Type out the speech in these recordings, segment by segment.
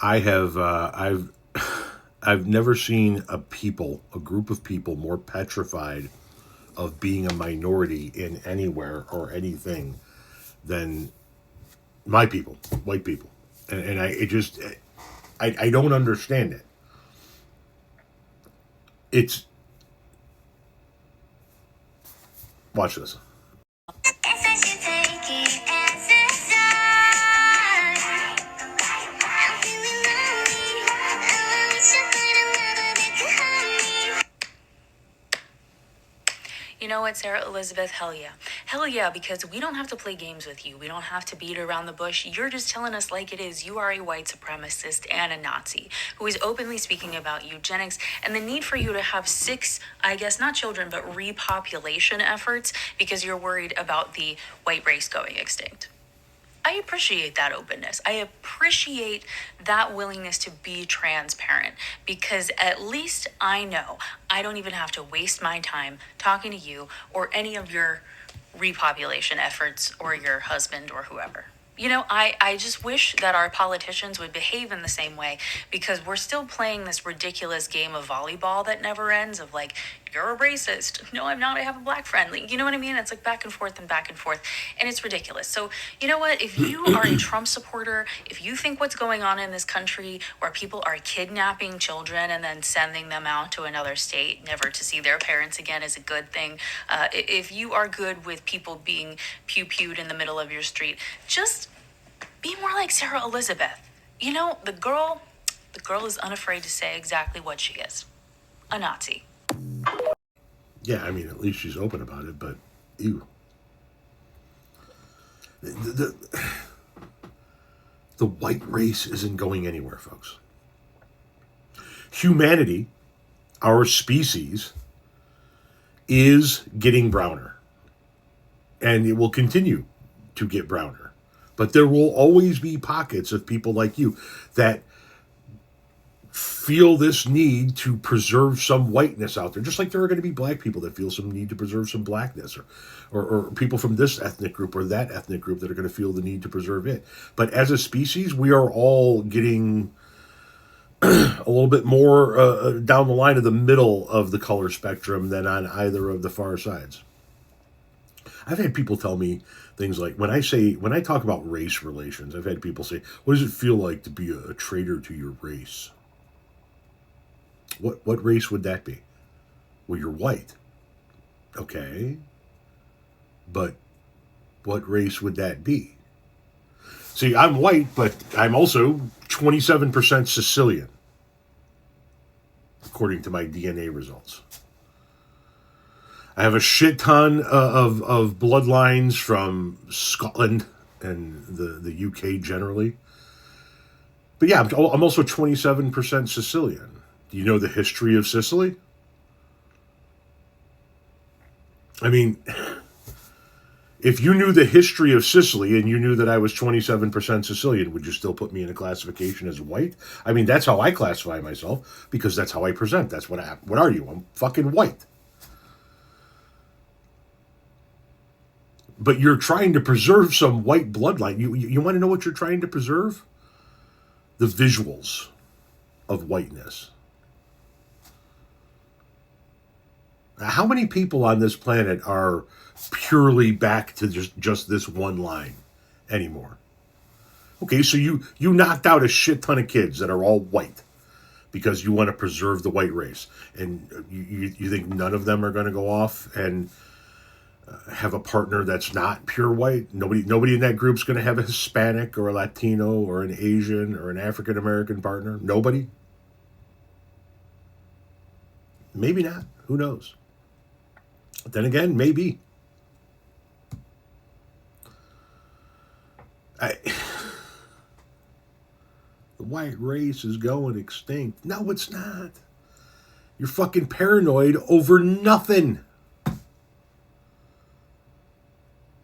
I've I've never seen a group of people more petrified of being a minority in anywhere or anything than my people, white people. And I don't understand it. It's, watch this. You know what, Sarah Elizabeth? Hell yeah. Hell yeah, because we don't have to play games with you. We don't have to beat around the bush. You're just telling us like it is. You are a white supremacist and a Nazi who is openly speaking about eugenics and the need for you to have six, I guess, not children, but repopulation efforts because you're worried about the white race going extinct. I appreciate that openness. I appreciate that willingness to be transparent because at least I know I don't even have to waste my time talking to you or any of your repopulation efforts or your husband or whoever. You know, I just wish that our politicians would behave in the same way because we're still playing this ridiculous game of volleyball that never ends of like, you're a racist. No, I'm not. I have a black friend. Like, you know what I mean? It's like back and forth and back and forth. And it's ridiculous. So, you know what? If you are a Trump supporter, if you think what's going on in this country where people are kidnapping children and then sending them out to another state, never to see their parents again, is a good thing. If you are good with people being pew-pewed in the middle of your street, just be more like Sarah Elizabeth. You know, the girl is unafraid to say exactly what she is. A Nazi. Yeah, I mean, at least she's open about it, but ew. The white race isn't going anywhere, folks. Humanity, our species, is getting browner. And it will continue to get browner. But there will always be pockets of people like you that feel this need to preserve some whiteness out there, just like there are going to be black people that feel some need to preserve some blackness, or people from this ethnic group or that ethnic group that are going to feel the need to preserve it. But as a species, we are all getting a little bit more down the line of the middle of the color spectrum than on either of the far sides. I've had people tell me things like when I talk about race relations, I've had people say, "What does it feel like to be a traitor to your race?" What race would that be? Well, you're white. Okay. But what race would that be? See, I'm white, but I'm also 27% Sicilian, according to my DNA results. I have a shit ton of bloodlines from Scotland and the UK generally. But yeah, I'm also 27% Sicilian. Do you know the history of Sicily? I mean, if you knew the history of Sicily and you knew that I was 27% Sicilian, would you still put me in a classification as white? I mean, that's how I classify myself because that's how I present. That's what are you? I'm fucking white. But you're trying to preserve some white bloodline. You want to know what you're trying to preserve? The visuals of whiteness. How many people on this planet are purely back to just this one line anymore? Okay, so you knocked out a shit ton of kids that are all white because you want to preserve the white race, and you think none of them are going to go off and have a partner that's not pure white. Nobody in that group's going to have a Hispanic or a Latino or an Asian or an African American partner. Nobody. Maybe not. Who knows? But then again, maybe. The white race is going extinct. No, it's not. You're fucking paranoid over nothing.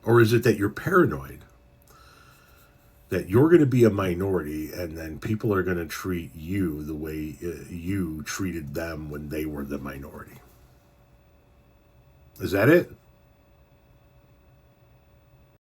Or is it that you're paranoid that you're going to be a minority and then people are going to treat you the way you treated them when they were the minority? Is that it?